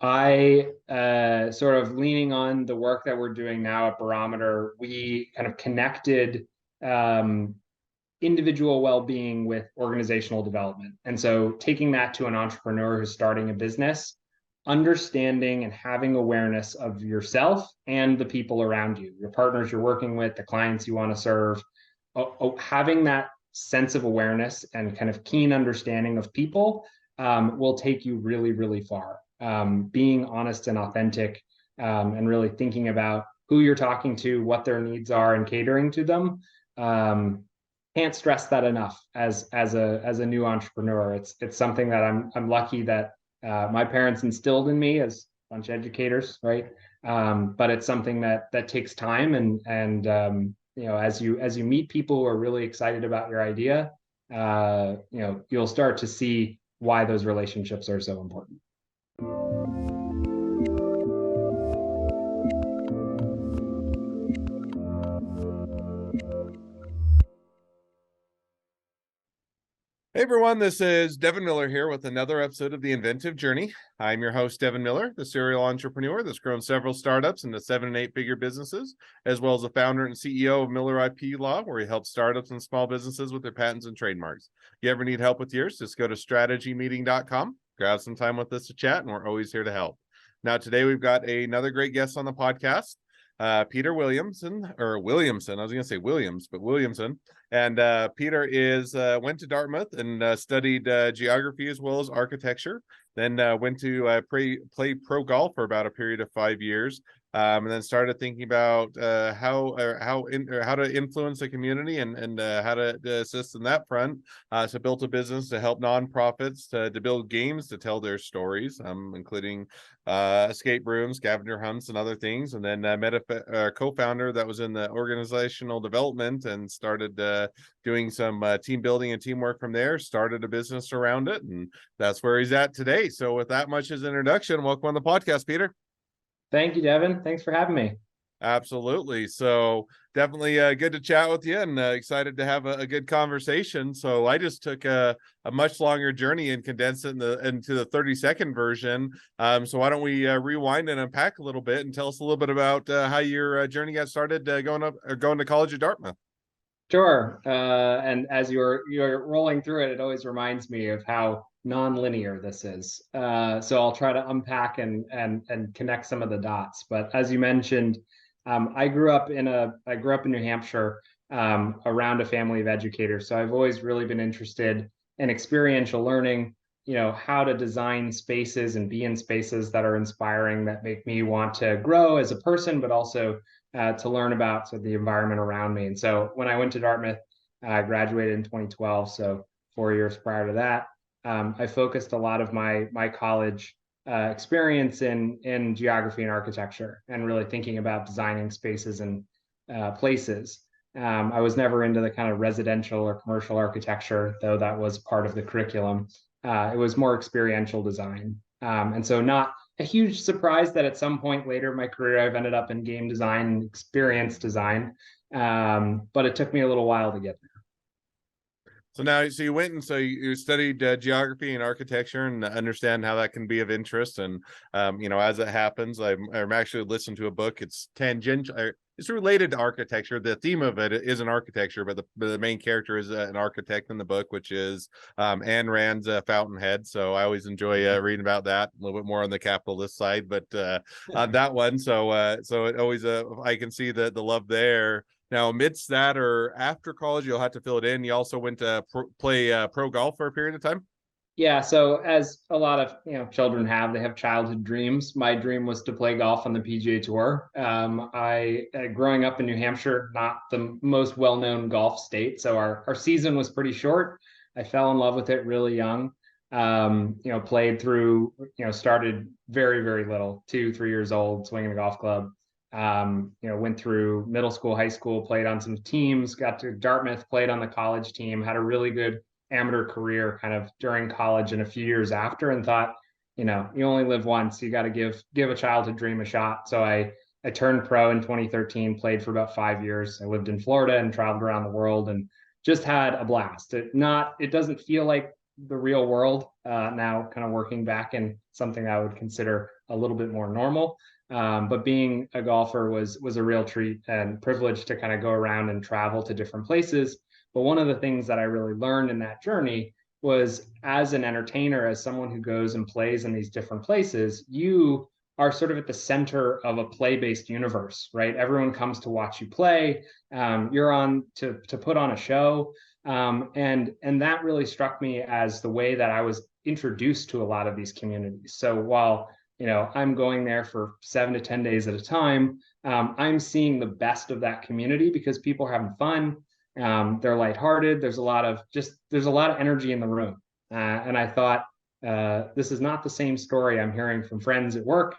I sort of leaning on the work that we're doing now at Barometer, we kind of connected um, individual well-being with organizational development. And so taking that to an entrepreneur who's starting a business, understanding and having awareness of yourself and the people around you, your partners you're working with, the clients you want to serve, having that sense of awareness and kind of keen understanding of people will take you really, really far. Being honest and authentic and really thinking about who you're talking to, what their needs are, and catering to them. Can't stress that enough as a new entrepreneur. It's something that I'm lucky that my parents instilled in me as a bunch of educators, right? But it's something that takes time, and as you meet people who are really excited about your idea, you'll start to see why those relationships are so important. Hey everyone, this is Devin Miller here with another episode of The Inventive Journey. I'm your host, Devin Miller, the serial entrepreneur that's grown several startups into 7- and 8-figure businesses, as well as the founder and CEO of Miller IP Law, where he helps startups and small businesses with their patents and trademarks. If you ever need help with yours, just go to strategymeeting.com, grab some time with us to chat, and we're always here to help. Now, today we've got another great guest on the podcast. Peter Williamson, I was going to say Williams, but Williamson. And Peter went to Dartmouth and studied geography as well as architecture. Then went to play pro golf for about a period of 5 years, and then started thinking about how to influence the community and how to assist in that front. So built a business to help nonprofits to build games to tell their stories, including escape rooms, scavenger hunts, and other things. And then met a co-founder that was in the organizational development and started doing some team building and teamwork from there, started a business around it, and that's where he's at today. So with that much as introduction, welcome on the podcast, Peter. Thank you, Devin. Thanks for having me. Absolutely. So definitely good to chat with you, and excited to have a good conversation. So I just took a much longer journey and condensed it into the 30-second version. So why don't we rewind and unpack a little bit and tell us a little bit about how your journey got started going to college at Dartmouth. Sure. And as you're rolling through it, it always reminds me of how non-linear this is. So I'll try to unpack and connect some of the dots. But as you mentioned, I grew up in New Hampshire, around a family of educators. So I've always really been interested in experiential learning, how to design spaces and be in spaces that are inspiring, that make me want to grow as a person, but also to learn about the environment around me. And so when I went to Dartmouth, I graduated in 2012, so 4 years prior to that. I focused a lot of my college experience in geography and architecture, and really thinking about designing spaces and places. I was never into the kind of residential or commercial architecture, though that was part of the curriculum. It was more experiential design. And so not a huge surprise that at some point later in my career, I've ended up in game design and experience design. But it took me a little while to get there. So you went and you studied geography and architecture, and understand how that can be of interest. And as it happens, I'm actually listening to a book. It's tangential. It's related to architecture. The theme of it isn't architecture, but the main character is an architect in the book, which is Ayn Rand's Fountainhead. So I always enjoy reading about that, a little bit more on the capitalist side, but on that one. So it always I can see the love there. Now, amidst that, or after college, you'll have to fill it in. You also went to play pro golf for a period of time. Yeah, so as a lot of children they have childhood dreams. My dream was to play golf on the PGA Tour. I growing up in New Hampshire, not the most well-known golf state, so our season was pretty short. I fell in love with it really young. Played through, started very, very little, 2, 3 years old, swinging a golf club. Went through middle school, high school, played on some teams, got to Dartmouth, played on the college team, had a really good amateur career kind of during college and a few years after, and thought, you only live once, you got to give a childhood dream a shot. So I turned pro in 2013, played for about 5 years. I lived in Florida and traveled around the world and just had a blast. It doesn't feel like the real world, now kind of working back in something I would consider a little bit more normal. But being a golfer was a real treat and privilege to kind of go around and travel to different places. But one of the things that I really learned in that journey was, as an entertainer, as someone who goes and plays in these different places, you are sort of at the center of a play-based universe, right? Everyone comes to watch you play. You're on to put on a show, and that really struck me as the way that I was introduced to a lot of these communities. So while I'm going there for 7 to 10 days at a time, I'm seeing the best of that community because people are having fun. They're lighthearted. There's a lot of energy in the room, and I thought, this is not the same story I'm hearing from friends at work,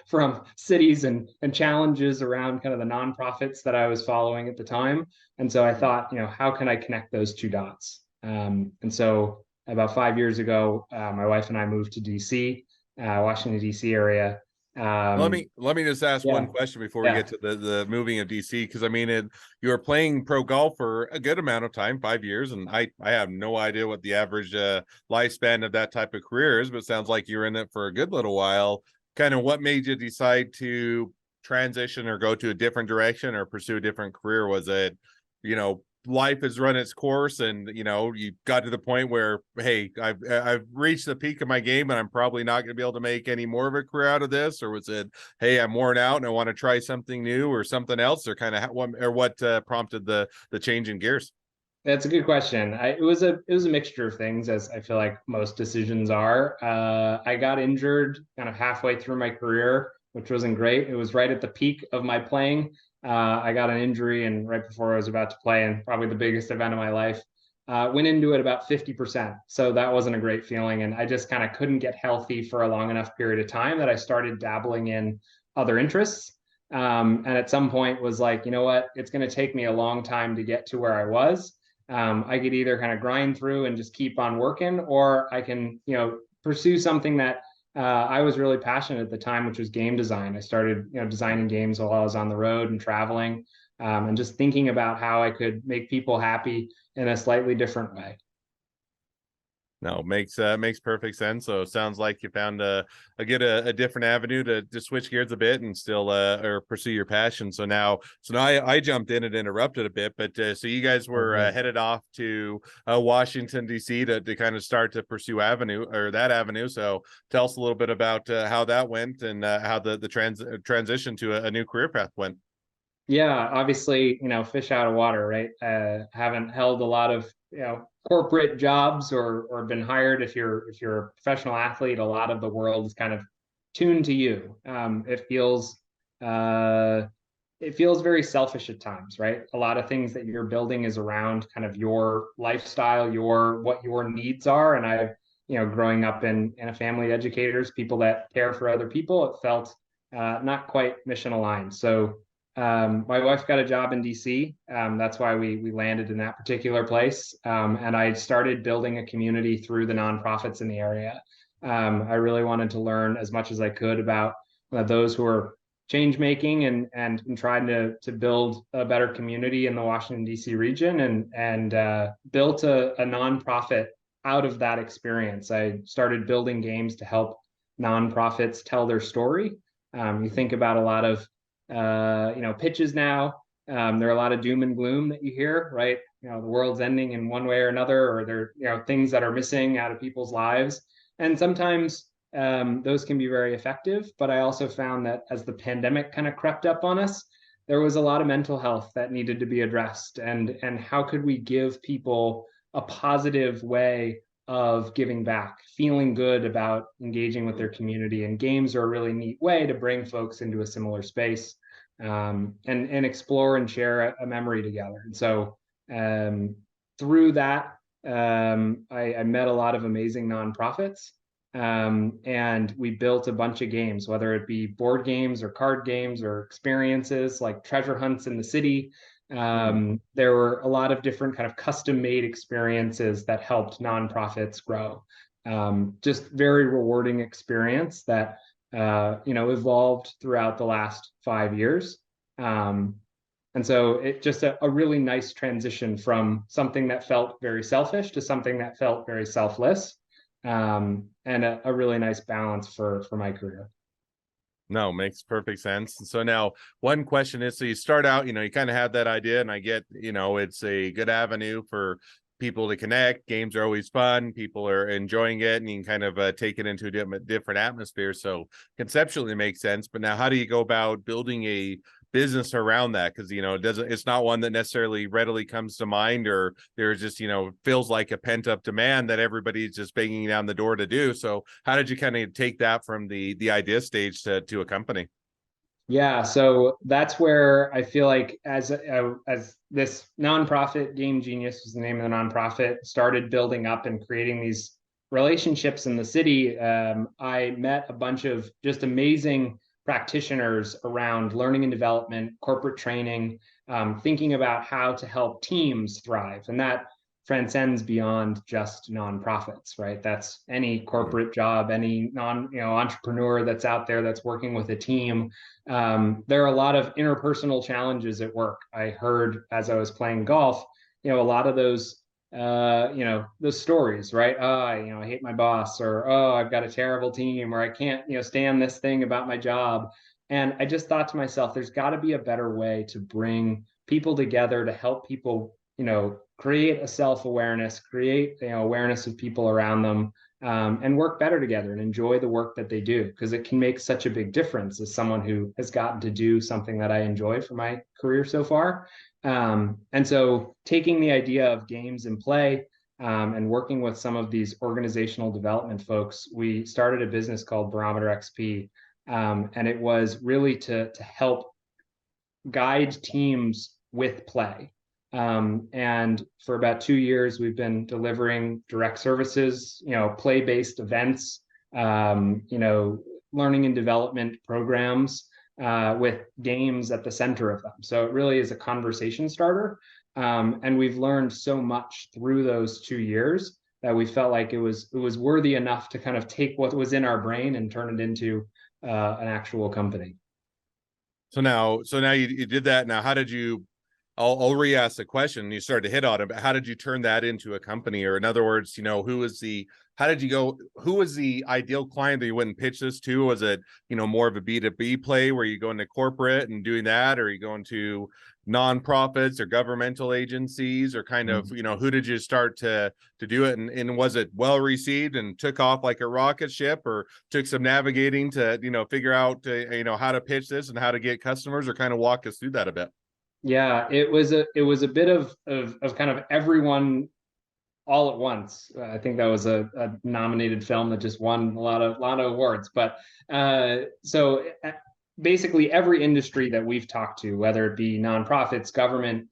from cities and challenges around kind of the nonprofits that I was following at the time. And so I thought, how can I connect those two dots? And so about 5 years ago, my wife and I moved to DC, Washington D.C. area. Let me just ask Yeah, one question before we yeah. get to the moving of DC, because I mean, you were playing pro golf for a good amount of time, 5 years, and I have no idea what the average lifespan of that type of career is, but it sounds like you're in it for a good little while. Kind of what made you decide to transition or go to a different direction or pursue a different career? Was it, life has run its course and you got to the point where, hey, I've reached the peak of my game and I'm probably not going to be able to make any more of a career out of this? Or was it, hey, I'm worn out and I want to try something new or something else? Or kind of what prompted the change in gears? That's a good question. It was a mixture of things, as I feel like most decisions are. I got injured kind of halfway through my career, which wasn't great. It was right at the peak of my playing. I got an injury, and right before I was about to play, and probably the biggest event of my life, went into it about 50%. So that wasn't a great feeling, and I just kind of couldn't get healthy for a long enough period of time that I started dabbling in other interests. And at some point was like, you know what, it's going to take me a long time to get to where I was. I could either kind of grind through and just keep on working, or I can, pursue something that I was really passionate at the time, which was game design. I started, designing games while I was on the road and traveling, and just thinking about how I could make people happy in a slightly different way. No, makes perfect sense. So it sounds like you found a different avenue to switch gears a bit and still or pursue your passion. So now I jumped in and interrupted a bit, but so you guys were headed off to Washington D.C. to kind of start to pursue that avenue. So tell us a little bit about how that went and how the transition to a new career path went. Yeah, obviously, fish out of water, right? Haven't held a lot of, corporate jobs or been hired. If you're a professional athlete, a lot of the world is kind of tuned to you. Uh, it feels very selfish at times, right? A lot of things that you're building is around kind of your lifestyle, what your needs are. And I've, growing up in a family of educators, people that care for other people, it felt not quite mission aligned. So my wife got a job in DC. That's why we landed in that particular place. And I started building a community through the nonprofits in the area. I really wanted to learn as much as I could about those who are change making and trying to build a better community in the Washington D.C. region, and built a nonprofit out of that experience. I started building games to help nonprofits tell their story. You think about a lot of pitches now. There are a lot of doom and gloom that you hear, right? The world's ending in one way or another, or there things that are missing out of people's lives, and sometimes those can be very effective. But I also found that as the pandemic kind of crept up on us, there was a lot of mental health that needed to be addressed, and how could we give people a positive way of giving back, feeling good about engaging with their community. And games are a really neat way to bring folks into a similar space, and explore and share a memory together. And so through that, I met a lot of amazing nonprofits, and we built a bunch of games, whether it be board games or card games or experiences like treasure hunts in the city. There were a lot of different kind of custom made experiences that helped nonprofits grow. Just very rewarding experience that evolved throughout the last 5 years. And so it just a really nice transition from something that felt very selfish to something that felt very selfless, and a really nice balance for my career. No, makes perfect sense. And so now one question is, so you start out, you kind of have that idea, and I get, it's a good avenue for people to connect. Games are always fun. People are enjoying it, and you can kind of take it into a different atmosphere. So conceptually it makes sense. But now how do you go about building a business around that? Because, it's not one that necessarily readily comes to mind, or there's just, feels like a pent up demand that everybody's just banging down the door to do. So how did you kind of take that from the idea stage to a company? Yeah, so that's where I feel like as this nonprofit, Game Genius was the name of the nonprofit, started building up and creating these relationships in the city. I met a bunch of just amazing practitioners around learning and development, corporate training, thinking about how to help teams thrive, and that transcends beyond just nonprofits, right? That's any corporate job, any entrepreneur that's out there that's working with a team. There are a lot of interpersonal challenges at work. I heard as I was playing golf, a lot of those stories, right? Oh, I hate my boss, or oh, I've got a terrible team, or I can't, stand this thing about my job. And I just thought to myself, there's got to be a better way to bring people together to help people, create a self-awareness, create, awareness of people around them, and work better together and enjoy the work that they do, because it can make such a big difference as someone who has gotten to do something that I enjoy for my career so far. And so taking the idea of games and play, and working with some of these organizational development folks, we started a business called Barometer XP. And it was really to help guide teams with play. And for about 2 years, we've been delivering direct services, play-based events, learning and development programs, with games at the center of them. So it really is a conversation starter. And we've learned so much through those 2 years that we felt like it was worthy enough to kind of take what was in our brain and turn it into an actual company. So now you did that. Now, how did you? I'll re-ask the question. You started to hit on it, but how did you turn that into a company? Or in other words, who was the? How did you go? Who was the ideal client that you wouldn't pitch this to? Was it more of a B2B play where you go into corporate and doing that, or are you going to nonprofits or governmental agencies, or kind of who did you start to do it? And was it well received and took off like a rocket ship, or took some navigating to figure out how to pitch this and how to get customers, or kind of walk us through that a bit? Yeah, it was a bit of kind of everyone all at once. I think that was a nominated film that just won a lot of awards. But so basically every industry that we've talked to, whether it be nonprofits, government,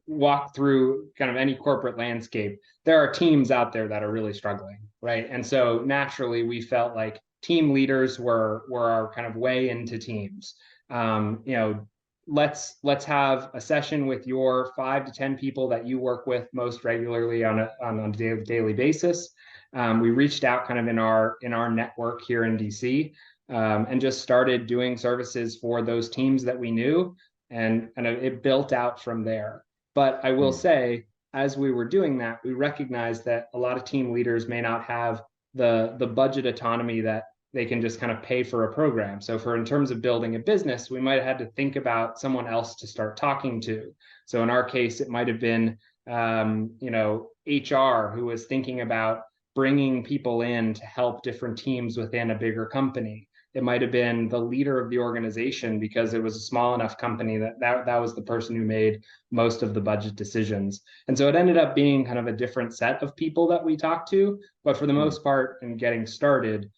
walk through kind of any corporate landscape, there are teams out there that are really struggling, right? And so naturally, we felt like team leaders were our kind of way into teams. Let's have a session with your 5 to 10 people that you work with most regularly on a daily basis. We reached out kind of in our network here in DC, and just started doing services for those teams that we knew, and it built out from there. But I will say, as we were doing that, we recognized that a lot of team leaders may not have the budget autonomy that they can just kind of pay for a program. So in terms of building a business, we might have had to think about someone else to start talking to. So in our case, it might have been, HR, who was thinking about bringing people in to help different teams within a bigger company. It might have been the leader of the organization, because it was a small enough company that was the person who made most of the budget decisions. And so it ended up being kind of a different set of people that we talked to. But for the most part, in getting started,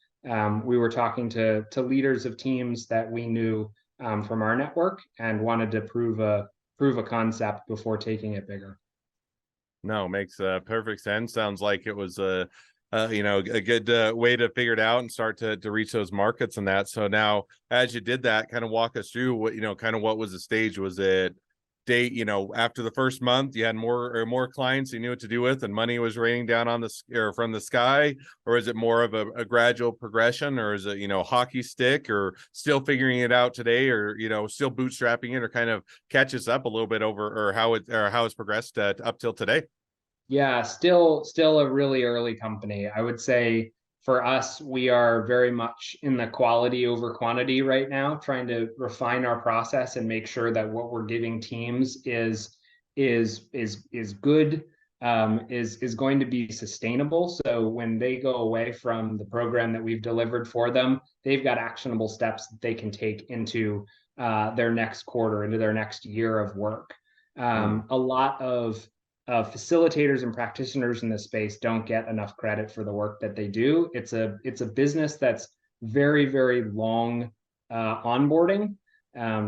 we were talking to leaders of teams that we knew, from our network, and wanted to prove a concept before taking it bigger. No, makes perfect sense. Sounds like it was a good way to figure it out and start to reach those markets and that. So now, as you did that, kind of walk us through what kind of what was the stage? Was it day, after the first month, you had more clients you knew what to do with, and money was raining down on or from the sky? Or is it more of a gradual progression, or is it, hockey stick, or still figuring it out today, or, still bootstrapping it, or kind of catches up a little bit over, or how it's progressed up till today? Yeah, still a really early company. I would say for us, we are very much in the quality over quantity right now, trying to refine our process and make sure that what we're giving teams is good, is going to be sustainable. So when they go away from the program that we've delivered for them, they've got actionable steps that they can take into their next quarter, into their next year of work. A lot of facilitators and practitioners in this space don't get enough credit for the work that they do. It's a business that's very, very long onboarding.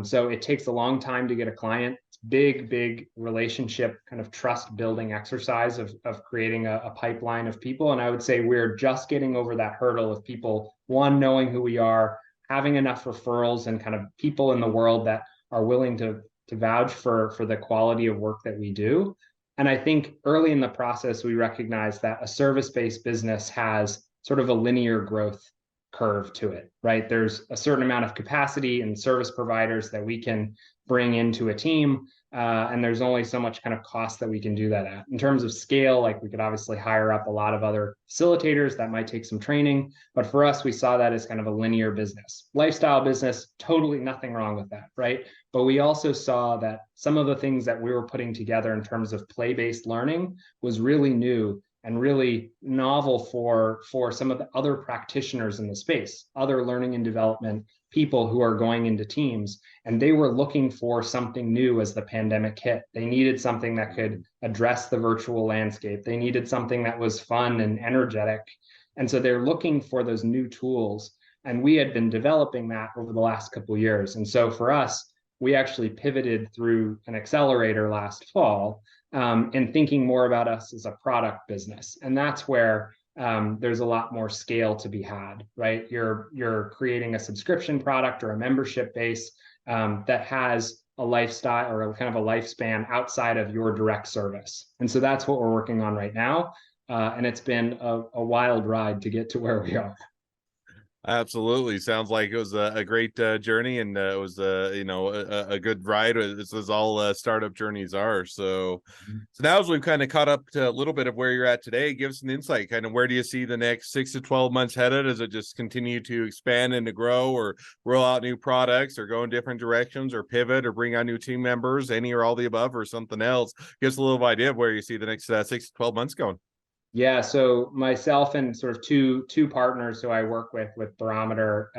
So it takes a long time to get a client. It's big relationship kind of trust building exercise of creating a pipeline of people. And I would say we're just getting over that hurdle of people, one, knowing who we are, having enough referrals and kind of people in the world that are willing to vouch for the quality of work that we do. And I think early in the process, we recognized that a service-based business has sort of a linear growth curve to it, right? There's a certain amount of capacity and service providers that we can bring into a team. And there's only so much kind of cost that we can do that at. In terms of scale, like we could obviously hire up a lot of other facilitators that might take some training. But for us, we saw that as kind of a linear business. Lifestyle business, totally nothing wrong with that, right? But we also saw that some of the things that we were putting together in terms of play-based learning was really new and really novel for some of the other practitioners in the space, other learning and development people who are going into teams. And they were looking for something new as the pandemic hit. They needed something that could address the virtual landscape. They needed something that was fun and energetic. And so they're looking for those new tools. And we had been developing that over the last couple of years. And so for us, we actually pivoted through an accelerator last fall, and thinking more about us as a product business. And that's where there's a lot more scale to be had, right? You're creating a subscription product or a membership base that has a lifestyle or a kind of a lifespan outside of your direct service. And so that's what we're working on right now. And it's been a wild ride to get to where we are. Absolutely. Sounds like it was a great journey, and it was a good ride. This is all startup journeys are. So now as we've kind of caught up to a little bit of where you're at today, give us an insight. Kind of where do you see the next 6 to 12 months headed? Does it just continue to expand and to grow, or roll out new products, or go in different directions, or pivot, or bring on new team members, any or all the above, or something else? Give us a little idea of where you see the next 6 to 12 months going. Yeah, so myself and sort of two partners who I work with Barometer,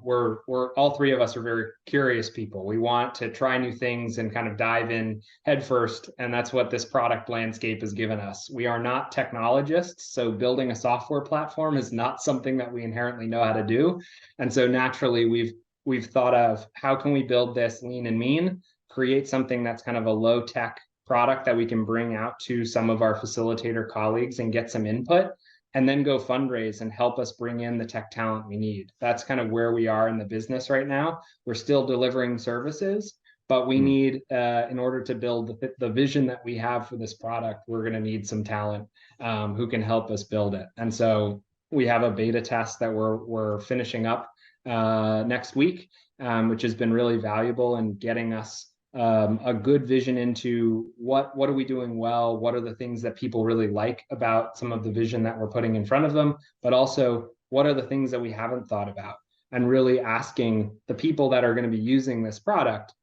we're all three of us are very curious people. We want to try new things and kind of dive in headfirst, and that's what this product landscape has given us. We are not technologists, so building a software platform is not something that we inherently know how to do. And so naturally, we've thought of how can we build this lean and mean, create something that's kind of a low tech product that we can bring out to some of our facilitator colleagues and get some input, and then go fundraise and help us bring in the tech talent we need. That's kind of where we are in the business right now. We're still delivering services, but we need, in order to build the vision that we have for this product, we're going to need some talent who can help us build it. And so we have a beta test that we're finishing up next week, which has been really valuable in getting us a good vision into what are we doing well, what are the things that people really like about some of the vision that we're putting in front of them, but also what are the things that we haven't thought about, and really asking the people that are going to be using this product,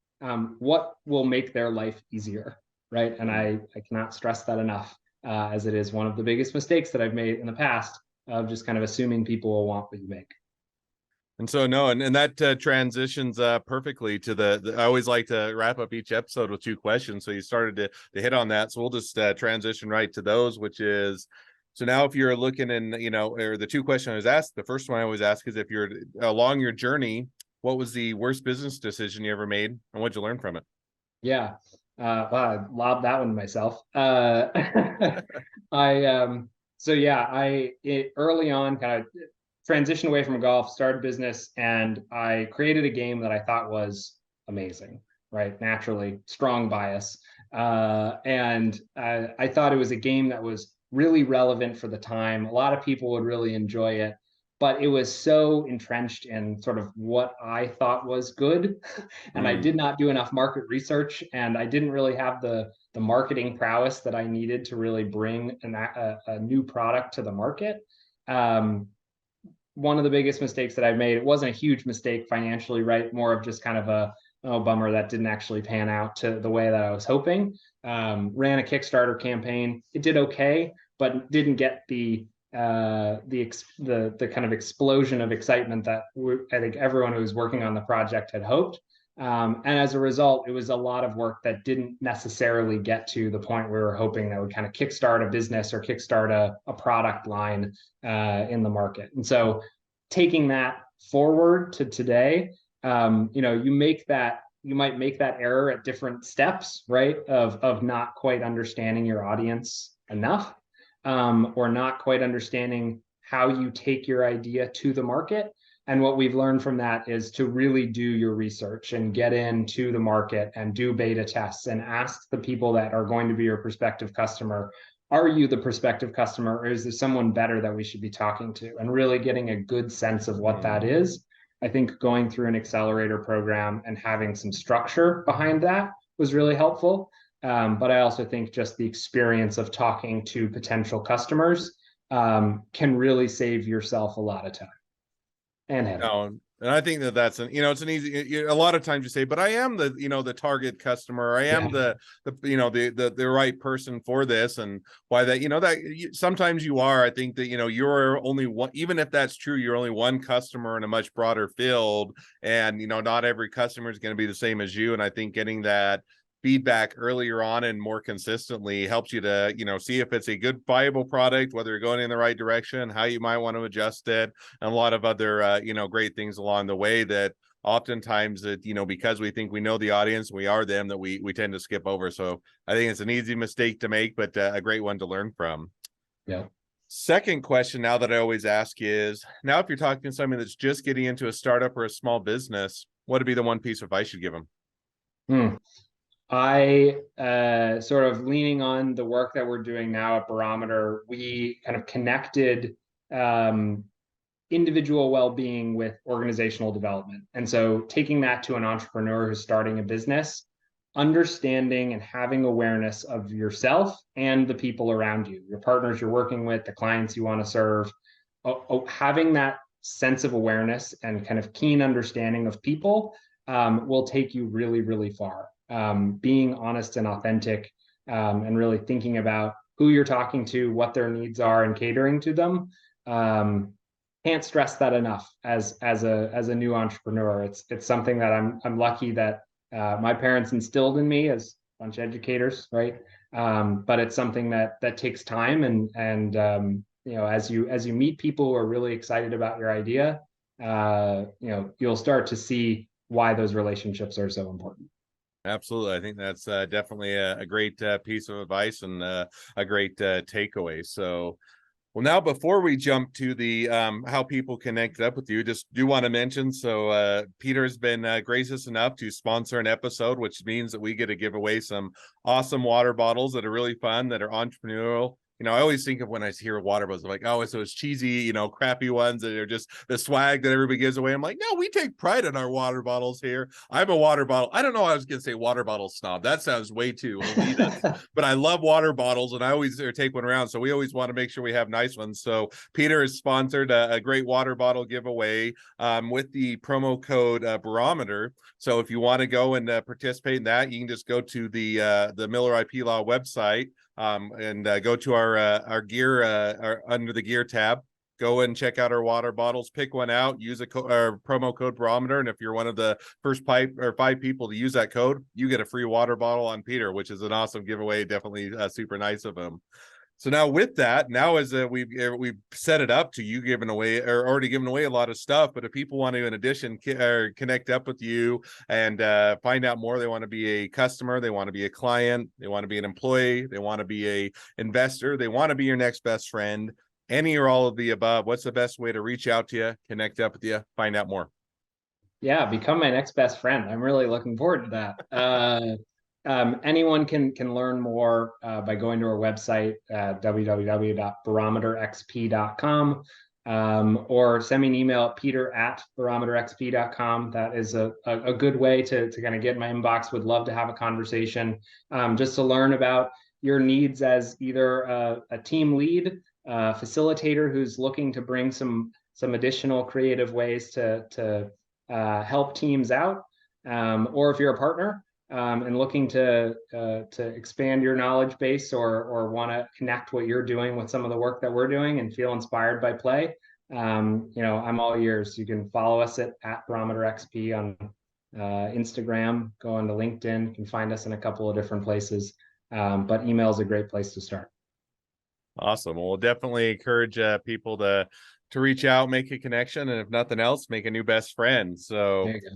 what will make their life easier, right? And I cannot stress that enough, as it is one of the biggest mistakes that I've made in the past of just kind of assuming people will want what you make. And so no, and that transitions perfectly to the I always like to wrap up each episode with 2 questions. So you started to hit on that. So we'll just transition right to those, which is, so now if you're looking in, or the 2 questions I was asked, the first one I always ask is, if you're along your journey, what was the worst business decision you ever made, and what'd you learn from it? Yeah. Wow, I lobbed that one to myself. Early on kind of transitioned away from golf, started business, and I created a game that I thought was amazing. right? Naturally, strong bias. And I thought it was a game that was really relevant for the time. A lot of people would really enjoy it, but it was so entrenched in sort of what I thought was good. And I did not do enough market research, and I didn't really have the marketing prowess that I needed to really bring a new product to the market. Um, One of the biggest mistakes that I've made, it wasn't a huge mistake financially, right? More of just kind of a, oh, bummer that didn't actually pan out to the way that I was hoping. Ran a Kickstarter campaign. It did okay, but didn't get the kind of explosion of excitement that I think everyone who was working on the project had hoped. And as a result, it was a lot of work that didn't necessarily get to the point we were hoping that would kind of kickstart a business or kickstart a product line in the market. And so taking that forward to today, you might make that error at different steps, right? Of not quite understanding your audience enough, or not quite understanding how you take your idea to the market. And what we've learned from that is to really do your research and get into the market and do beta tests and ask the people that are going to be your prospective customer, are you the prospective customer, or is there someone better that we should be talking to? And really getting a good sense of what that is. I think going through an accelerator program and having some structure behind that was really helpful. But I also think just the experience of talking to potential customers can really save yourself a lot of time and headache. No, and I think that that's it's an easy. A lot of times you say, but I am the target customer. I am the right person for this, and why that sometimes you are. I think that you're only one. Even if that's true, you're only one customer in a much broader field, and not every customer is going to be the same as you. And I think getting that feedback earlier on and more consistently helps you to see if it's a good viable product, whether you're going in the right direction, how you might want to adjust it, and a lot of other great things along the way that oftentimes that because we think we know the audience, we are them, that we tend to skip over. So I think it's an easy mistake to make, but a great one to learn from. Yeah. Second question now that I always ask is, now if you're talking to somebody that's just getting into a startup or a small business, what would be the one piece of advice you'd give them? I sort of leaning on the work that we're doing now at Barometer, we kind of connected individual well-being with organizational development. And so taking that to an entrepreneur who's starting a business, understanding and having awareness of yourself and the people around you, your partners you're working with, the clients you want to serve, having that sense of awareness and kind of keen understanding of people will take you really, really far. Being honest and authentic, and really thinking about who you're talking to, what their needs are, and catering to them. Can't stress that enough as a new entrepreneur. It's something that I'm lucky that my parents instilled in me as a bunch of educators, right? But it's something that takes time, and as you meet people who are really excited about your idea, you'll start to see why those relationships are so important. Absolutely. I think that's definitely a great piece of advice and a great takeaway. So, well, now before we jump to the how people connect up with you, just do want to mention, so Peter's been gracious enough to sponsor an episode, which means that we get to give away some awesome water bottles that are really fun, that are entrepreneurial. I always think of when I hear water bottles, I'm like, oh, it's those cheesy, crappy ones that are just the swag that everybody gives away. I'm like, no, we take pride in our water bottles here. I'm a water bottle. I don't know. I was going to say water bottle snob. That sounds way too elitist, but I love water bottles and I always take one around. So we always want to make sure we have nice ones. So Peter has sponsored a great water bottle giveaway with the promo code Barometer. So if you want to go and participate in that, you can just go to the Miller IP Law website. And go to our gear under the gear tab. Go and check out our water bottles, pick one out, use our promo code Barometer, and if you're one of the first 5 people to use that code, you get a free water bottle on Peter, which is an awesome giveaway. Definitely super nice of him. So now with that, now as we've set it up to you giving away or already giving away a lot of stuff, but if people want to, in addition, connect up with you and find out more, they want to be a customer, they want to be a client, they want to be an employee, they want to be a investor, they want to be your next best friend, any or all of the above, what's the best way to reach out to you, connect up with you, find out more? Yeah, become my next best friend. I'm really looking forward to that. Anyone can learn more by going to our website, www.barometerxp.com, or send me an email at peter@barometerxp.com. That is a good way to kind of get in my inbox. Would love to have a conversation, just to learn about your needs as either a team lead, facilitator who's looking to bring some additional creative ways to help teams out, or if you're a partner and looking to expand your knowledge base, or want to connect what you're doing with some of the work that we're doing and feel inspired by play, I'm all ears. You can follow us at Barometer XP on Instagram, go on to LinkedIn. You can find us in a couple of different places, but email is a great place to start. Awesome. Well, we'll definitely encourage people to reach out, make a connection, and if nothing else, make a new best friend. So There you go.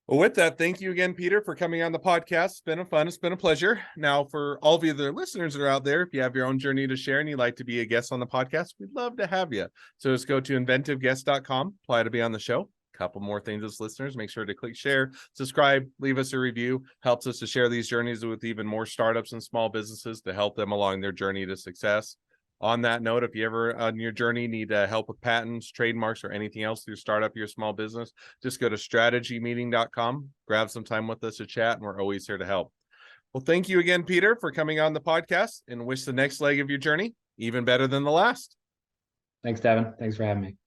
well, with that, thank you again, Peter, for coming on the podcast. It's been fun. It's been a pleasure. Now, for all of you other listeners that are out there, if you have your own journey to share and you'd like to be a guest on the podcast, we'd love to have you. So just go to inventiveguest.com, apply to be on the show. A couple more things as listeners. Make sure to click share, subscribe, leave us a review. Helps us to share these journeys with even more startups and small businesses to help them along their journey to success. On that note, if you ever on your journey need help with patents, trademarks, or anything else through startup your small business, just go to strategymeeting.com, grab some time with us to chat, and we're always here to help. Well, thank you again, Peter, for coming on the podcast, and wish the next leg of your journey even better than the last. Thanks, Devin. Thanks for having me.